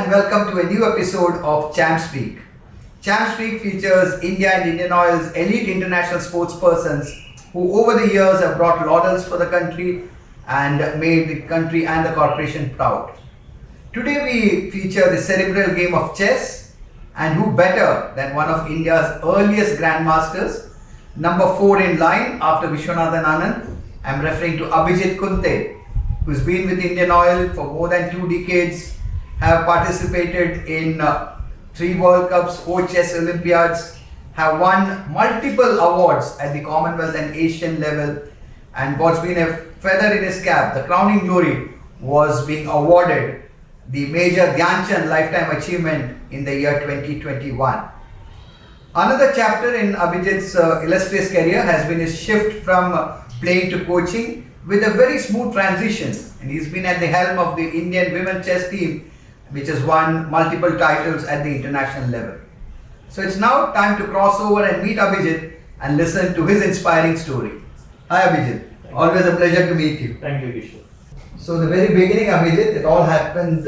and welcome to a new episode of Champ Speak. Champ Speak features India and Indian Oil's elite international sportspersons who over the years have brought laurels for the country and made the country and the corporation proud. Today we feature the cerebral game of chess, and who better than one of India's earliest grandmasters, number 4 in line after Vishwanathan Anand. I'm referring to Abhijit Kunte, who's been with Indian Oil for more than 2 decades, have participated in 3 World Cups, 4 chess Olympiads, have won multiple awards at the Commonwealth and Asian level, and what's been a feather in his cap, the crowning glory, was being awarded the Major Dhyan Lifetime Achievement in the year 2021. Another chapter in Abhijit's illustrious career has been his shift from playing to coaching with a very smooth transition, and he's been at the helm of the Indian women chess team, which has won multiple titles at the international level. So it's now time to cross over and meet Abhijit and listen to his inspiring story. Hi Abhijit, always a pleasure to meet you. Thank you, Kishore. So the very beginning, Abhijit, it all happened,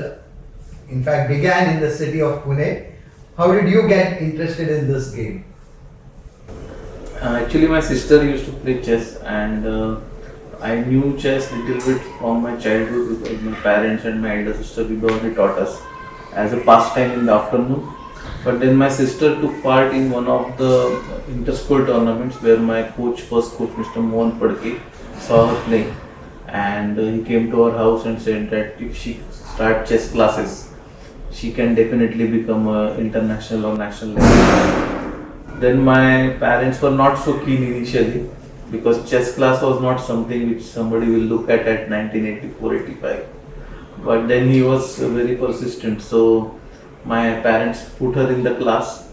in fact began in the city of Pune. How did you get interested in this game? Actually, my sister used to play chess, and I knew chess little bit from my childhood because my parents and my elder sister only taught us as a pastime in the afternoon. But then my sister took part in one of the inter-school tournaments where my first coach, Mr. Mohan Padke, saw her playing, and he came to our house and said that if she start chess classes, she can definitely become a international or national level. Then my parents were not so keen initially, because chess class was not something which somebody will look at 1984-85. But then he was very persistent, so my parents put her in the class.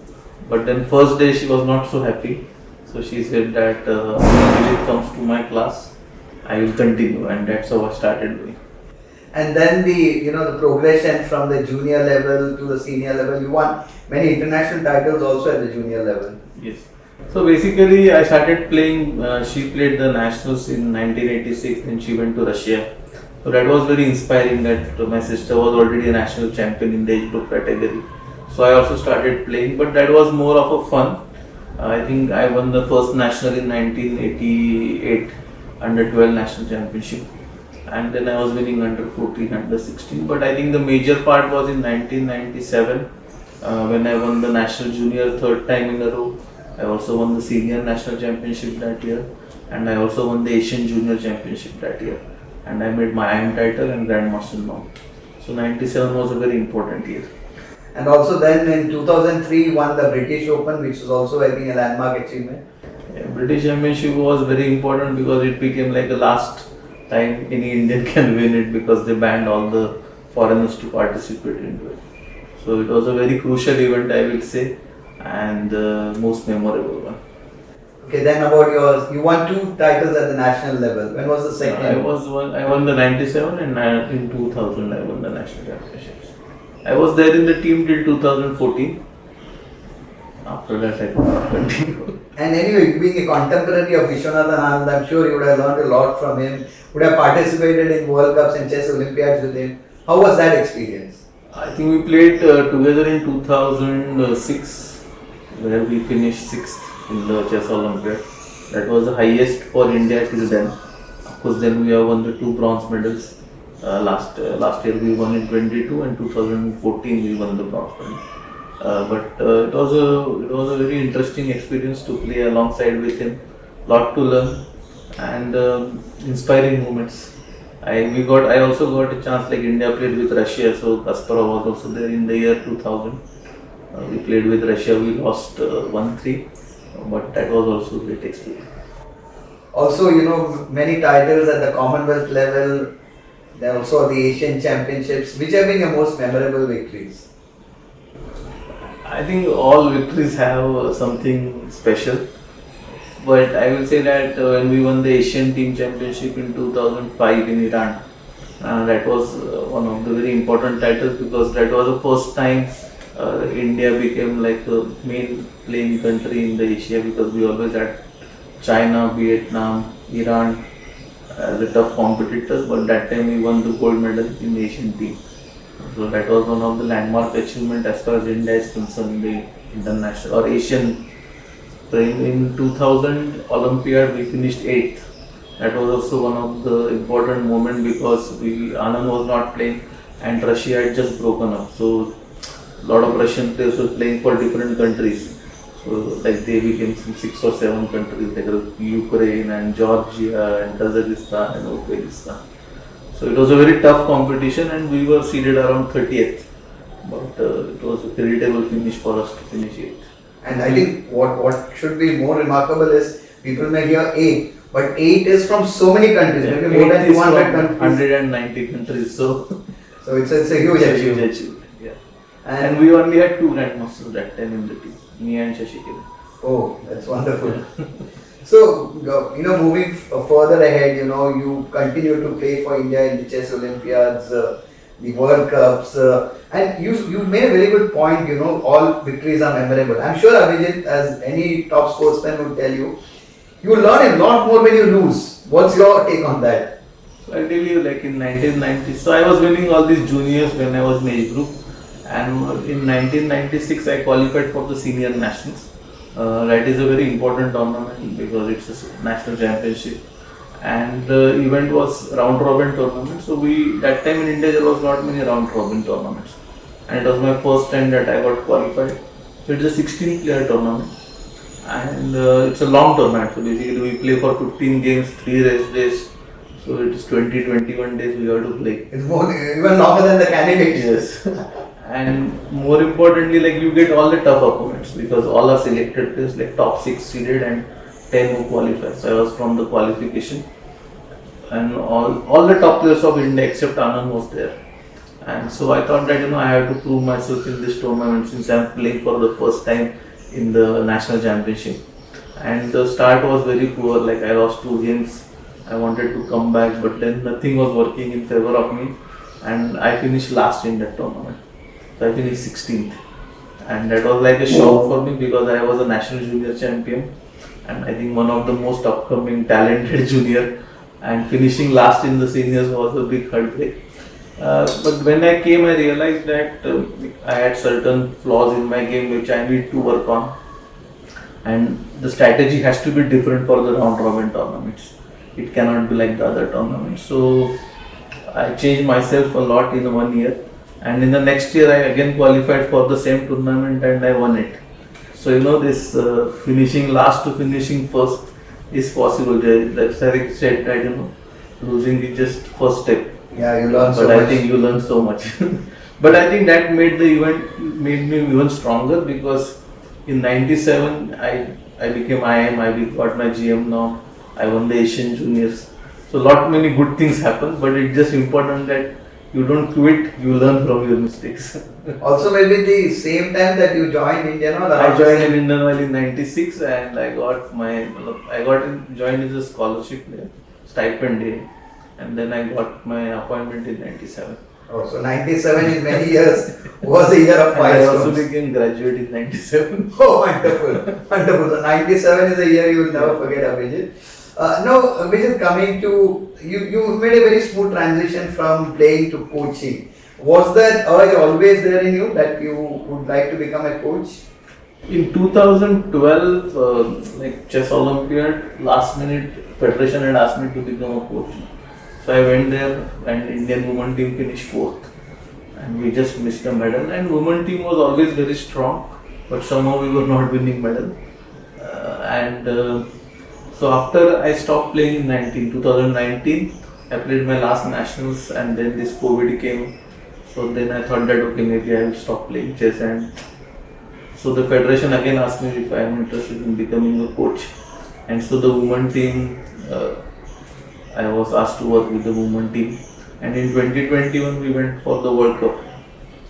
But then first day she was not so happy, so she said that when it comes to my class, I will continue, and that's how I started doing. And then the progression from the junior level to the senior level. You won many international titles also at the junior level. Yes. So basically, I started playing. She played the nationals in 1986, then she went to Russia. So that was very inspiring. That my sister was already a national champion in the age group category. So I also started playing, but that was more of a fun. I think I won the first national in 1988 under 12 national championship, and then I was winning under 14, under 16. But I think the major part was in 1997 when I won the national junior 3rd time in a row. I also won the senior national championship that year, and I also won the Asian junior championship that year, and I made my IM title and grandmaster mount. So 97 was a very important year. And also then in 2003 won the British Open, which was also I think a landmark achievement. Yeah, British Championship was very important because it became like the last time any Indian can win it, because they banned all the foreigners to participate into it. So it was a very crucial event, I will say, and the most memorable one. Okay, then about yours, you won 2 titles at the national level. When was the second? I won the 97, and in 2000 I won the national championships. I was there in the team till 2014. After that I could not continue. And anyway, being a contemporary of Vishwanathan Anand, I'm sure you would have learned a lot from him, would have participated in World Cups and chess Olympiads with him. How was that experience? I think we played together in 2006, where we finished 6th in the chess Olympiad. That was the highest for India till then. Of course, then we have won the 2 bronze medals. Last year we won in 22, and 2014 we won the bronze medal. But it was a very interesting experience to play alongside with him. Lot to learn, and inspiring moments. I also got a chance, like India played with Russia, so Kasparov was also there in the year 2000. We played with Russia, we lost 1-3, but that was also a great experience. Also, many titles at the Commonwealth level, then also the Asian Championships. Which have been your most memorable victories? I think all victories have something special, but I will say that when we won the Asian Team Championship in 2005 in Iran, that was one of the very important titles, because that was the first time India became like a main playing country in the Asia, because we always had China, Vietnam, Iran as the tough competitors, but that time we won the gold medal in the Asian team. So that was one of the landmark achievement as far as India is concerned in the international or Asian. So in 2000 Olympiad we finished 8th. That was also one of the important moment because Anand was not playing and Russia had just broken up. So a lot of Russian players were playing for different countries. So like they became some 6 or 7 countries like Ukraine and Georgia and Kazakhstan and Uzbekistan. So it was a very tough competition and we were seeded around 30th. But it was a creditable finish for us to finish 8th. And I think what should be more remarkable is people may hear 8, but 8 is from so many countries, maybe more than 200 countries. 190 countries. So it's a huge achievement. Yeah. And we only had 2 grandmasters that time in the team, me and Shashikira. Oh, that's wonderful. So, moving further ahead, you continue to play for India in the chess Olympiads, the World Cups, and you made a very good point, all victories are memorable. I'm sure Abhijit, as any top sportsman would tell you, you learn a lot more when you lose. What's your take on that? So I'll tell you, like in 1990, so I was winning all these juniors when I was in age group, and in 1996 I qualified for the senior nationals. That is a very important tournament because it's a national championship, and the event was round robin tournament. So that time in India there was not many round robin tournaments, and it was my first time that I got qualified. So it's a 16-player tournament, and it's a long tournament. So basically we play for 15 games, 3 rest days. So it is 20-21 days we have to play. It's even longer than the candidates. Yes. And more importantly, like you get all the tough opponents because all are selected players, like top 6 seeded and 10 who qualify. So I was from the qualification, and all the top players of India except Anand was there. And so I thought that I have to prove myself in this tournament since I am playing for the first time in the national championship. And the start was very poor. Like I lost 2 games. I wanted to come back, but then nothing was working in favor of me, and I finished last in that tournament. So I finished 16th, and that was like a shock for me because I was a national junior champion, and I think one of the most upcoming talented junior, and finishing last in the seniors was a big heartbreak. But when I came, I realized that I had certain flaws in my game which I need to work on, and the strategy has to be different for the round robin tournaments. It cannot be like the other tournaments. So I changed myself a lot in 1 year. And in the next year, I again qualified for the same tournament and I won it. So this finishing last to finishing first is possible. That's Eric said that losing is just first step. Yeah, you learn so much. But I much. think you learn so much. But I think that made me even stronger because in '97 I became IM. I got my GM now. I won the Asian Juniors. So many good things happen. But it's just important that you don't quit, you learn from your mistakes. Also, maybe the same time that you joined Indian Oil. I joined in Indian Oil in '96 and I joined as a scholarship there, stipend day, and then I got my appointment in '97. Oh, so 97 in many years was a year of And I also milestones. became graduate in '97. Oh, wonderful, wonderful. So 97 is a year you will never forget, Abhijit. Now, Abhijit, coming to you made a very smooth transition from playing to coaching. Was that urge always there in you that you would like to become a coach? In 2012, like Chess Olympiad, last minute Federation had asked me to become a coach. So I went there and Indian women team finished 4th. And we just missed a medal. And women team was always very strong, but somehow we were not winning medal. So after I stopped playing in 2019, I played my last nationals and then this COVID came. So then I thought that okay, maybe I will stop playing chess, and so the federation again asked me if I am interested in becoming a coach. And so the women team, I was asked to work with the women team. And in 2021 we went for the World Cup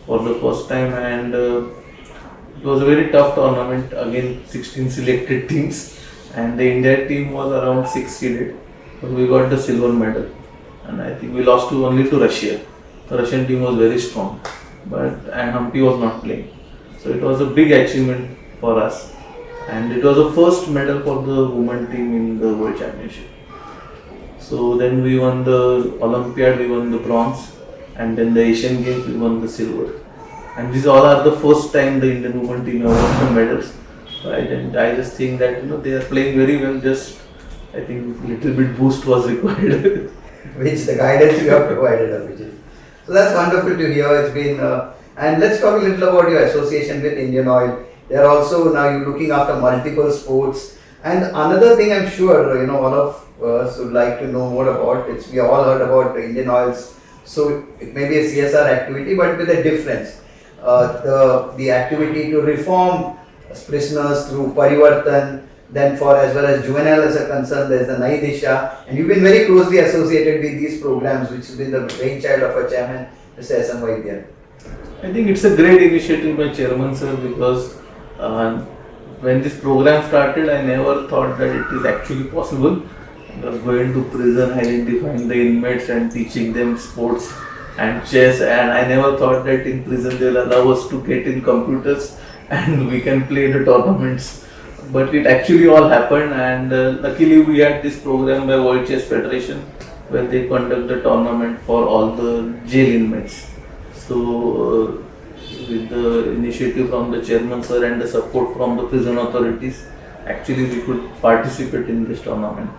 for the first time, and it was a very tough tournament. Again, 16 selected teams. And the India team was around 6 seeded, but we got the silver medal. And I think we lost only to Russia. The Russian team was very strong, and Humpy was not playing. So it was a big achievement for us, and it was the first medal for the women team in the World Championship. So then we won the Olympiad, we won the bronze, and then the Asian Games we won the silver. And these all are the first time the Indian women team have won the medals. So I just think that they are playing very well. Just I think little bit boost was required. Which the guidance you have provided, Abhijit. So that's wonderful to hear. It's been, and let's talk a little about your association with Indian Oil. They are also now you're looking after multiple sports. And another thing I'm sure all of us would like to know more about. It's we all heard about Indian Oils. So it may be a CSR activity, but with a difference. The activity to reform prisoners through Parivartan. Then for as well as juvenile as a concern, there's the Nai Disha, and you've been very closely associated with these programs, which has been the brainchild of our chairman, Mr. S. M. Vaidya. I think it's a great initiative by chairman sir, because when this program started, I never thought that it is actually possible. Going to prison, identifying the inmates and teaching them sports and chess, and I never thought that in prison they'll allow us to get in computers and we can play the tournaments. But it actually all happened, and luckily we had this program by World Chess Federation where they conduct the tournament for all the jail inmates. So with the initiative from the chairman sir and the support from the prison authorities, actually we could participate in this tournament.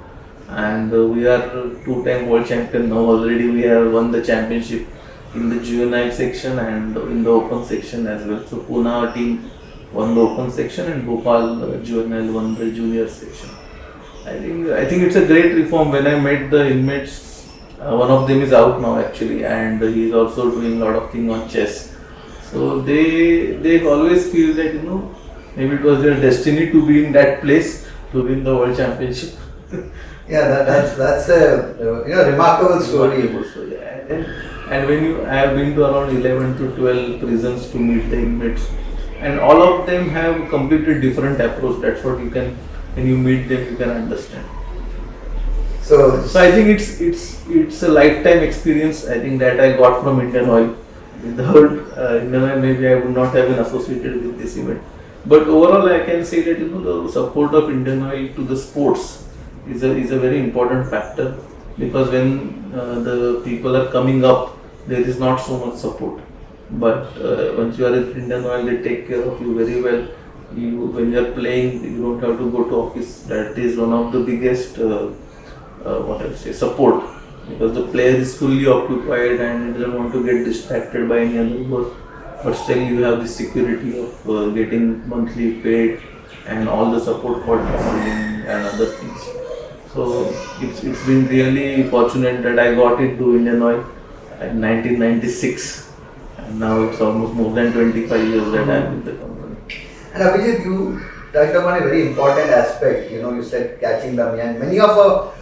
And we are two-time world champion now. Already we have won the championship in the juvenile section and in the open section as well. So Pune team won the open section and Bhopal juvenile won the junior section. I think it's a great reform. When I met the inmates, one of them is out now actually, and he is also doing a lot of things on chess. So they always feel that maybe it was their destiny to be in that place to win the world championship. Yeah, that's a remarkable story. And when I have been to around 11 to 12 prisons to meet the inmates, and all of them have completely different approach. That's what you can, when you meet them, you can understand. So I think it's a lifetime experience. I think that I got from Indian Oil. Without Indian Oil, maybe I would not have been associated with this event. But overall, I can say that the support of Indian Oil to the sports is a very important factor, because when the people are coming up, there is not so much support. But once you are in Indian Oil, they take care of you very well. When you are playing, you don't have to go to office. That is one of the biggest support, because the player is fully occupied and doesn't want to get distracted by any other work. But still, you have the security of getting monthly paid and all the support for traveling and other things. So it's been really fortunate that I got into Indian Oil in 1996, and now it's almost more than 25 years that I am with the company. And Abhijit, you touched upon a very important aspect. You said catching the money, and many of our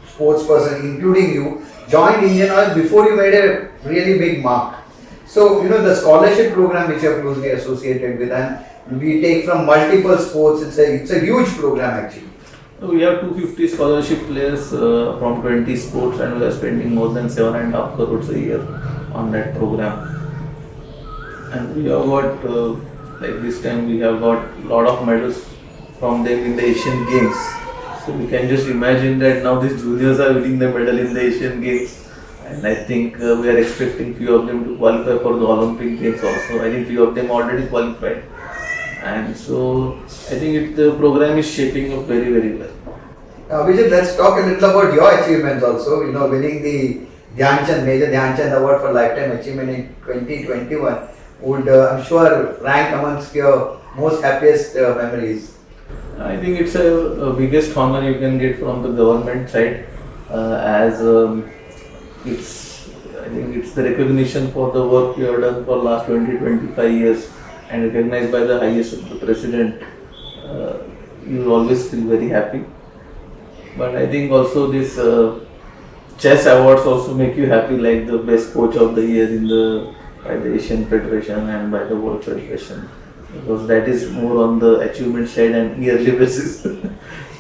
sports persons, including you, joined Indian Oil before you made a really big mark. So the scholarship program which you are closely associated with, and we take from multiple sports. It's a huge program actually. We have 250 scholarship players from 20 sports, and we are spending more than 7.5 crores a year on that program. And we have got, like this time, we have got a lot of medals from them in the Asian Games. So we can just imagine that now these juniors are winning the medal in the Asian Games. And I think we are expecting few of them to qualify for the Olympic Games also. I think few of them already qualified. And so I think the program is shaping up very, very well. Abhijit, let's talk a little about your achievements also. Winning the Major Dhyan Chand Award for Lifetime Achievement in 2021 would, I'm sure, rank amongst your most happiest memories. I think it's a biggest honor you can get from the government side, as I think it's the recognition for the work you have done for last 20-25 years. And recognized by the highest of the president, you always feel very happy. But I think also this chess awards also make you happy, like the best coach of the year by the Asian Federation and by the World Federation, because that is more on the achievement side and yearly basis. So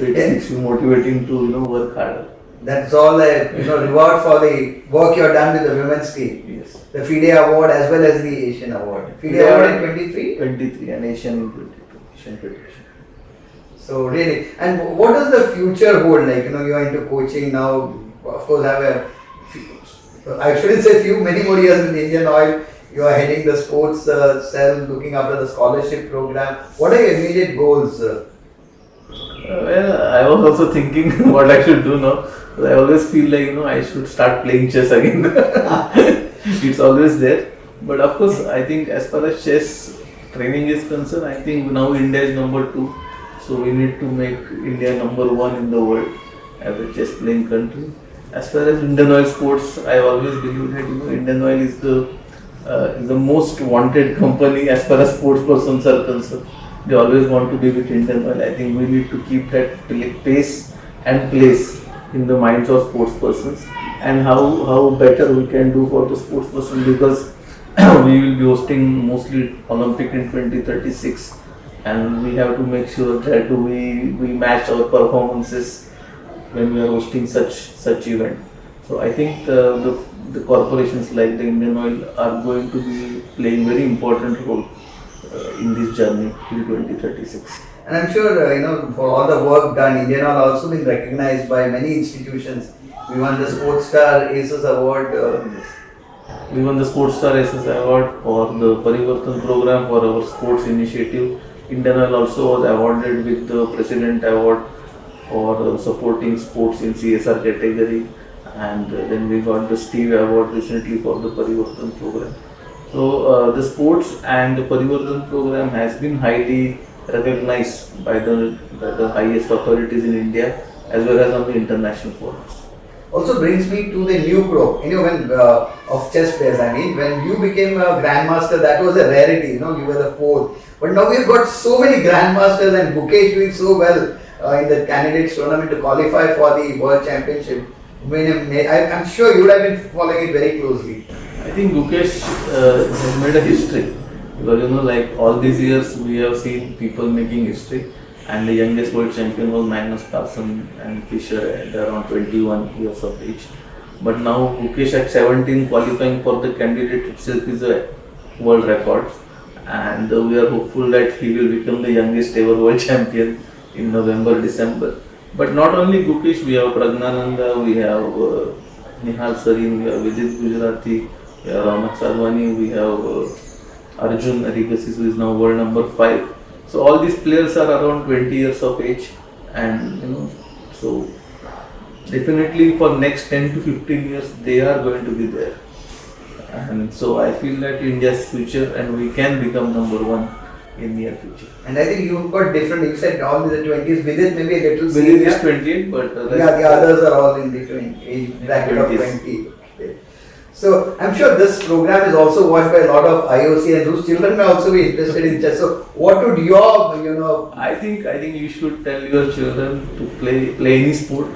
it keeps you motivating to work harder. That's all a reward for the work you have done with the women's team. Yes. The FIDE Award as well as the Asian Award. FIDE Award in 23? 23 and Asian in 22. Asian Federation. So really, and what does the future hold? Like, you are into coaching now, of course, have a I shouldn't say few, many more years in Indian Oil. You are heading the sports cell, looking after the scholarship program. What are your immediate goals? Well, I was also thinking what I should do now. I always feel like I should start playing chess again. It's always there. But of course, I think as far as chess training is concerned, I think now India is number 2. So we need to make India number 1 in the world as a chess playing country. As far as Indian Oil Sports, I always believe that Indian Oil is the most wanted company as far as sports persons are concerned. They always want to be with Indian Oil. I think we need to keep that pace and place in the minds of sports persons, and how better we can do for the sports person, because we will be hosting mostly Olympic in 2036, and we have to make sure that we match our performances when we are hosting such event. So I think the corporations like the Indian Oil are going to be playing very important role in this journey till 2036. And I'm sure, for all the work done, Indian Oil also been recognized by many institutions. We won the Sports Star Aces Award. We won the Sports Star Aces Award for the Parivartan program for our sports initiative. Indian Oil also was awarded with the President Award for supporting sports in CSR category, and then we got the Steve Award recently for the Parivartan program. So the sports and the Parivartan program has been highly recognized by the highest authorities in India as well as on the international forums. Also brings me to the new pro, when of chess players. I mean, when you became a grandmaster, that was a rarity. You were the fourth. But now we've got so many grandmasters, and Gukesh doing so well in the candidates tournament to qualify for the World Championship. I'm sure you would have been following it very closely. I think Gukesh has made a history, because like all these years we have seen people making history, and the youngest world champion was Magnus Carlsen and Fischer at around 21 years of age. But now Gukesh at 17 qualifying for the candidate itself is a world record, and we are hopeful that he will become the youngest ever world champion in November, December. But not only Gukesh, we have Pragnananda, we have Nihal Sarin, we have Vidit Gujarati, we have Ramat Sarwani, we have Arjun Arigasis, who is now world number 5. So all these players are around 20 years of age, and so definitely for next 10 to 15 years they are going to be there. And so I feel that India's future, and we can become number 1 in near future. And I think you've got different, you said all in the 20s, with it maybe a little Vidit is 28, but the others are all in the 20 age bracket of 20. Okay. So I'm sure this program is also watched by a lot of IOC, and whose children may also be interested in chess. So what would your I think you should tell your children to play any sport.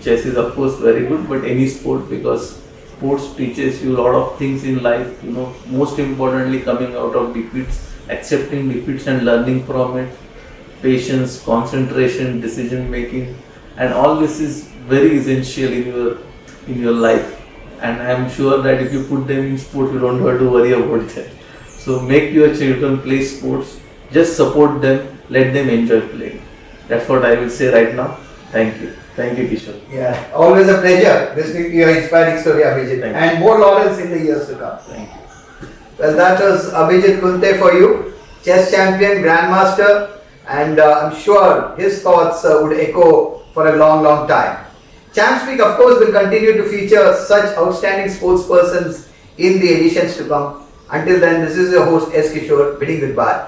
Chess is of course very good, but any sport, because sports teaches you a lot of things in life. Most importantly, coming out of defeats, accepting defeats and learning from it, patience, concentration, decision making, and all this is very essential in your life. And I am sure that if you put them in sport, you don't have to worry about that. So make your children play sports, just support them, let them enjoy playing. That's what I will say right now. Thank you. Thank you, Kishore. Yeah, always a pleasure listening to your inspiring story, Abhijit. And more laurels in the years to come. Thank you. Well, that was Abhijit Kunte for you, chess champion, grandmaster, and I'm sure his thoughts would echo for a long, long time. Champs Week, of course, will continue to feature such outstanding sports persons in the editions to come. Until then, this is your host S. Kishore, bidding goodbye.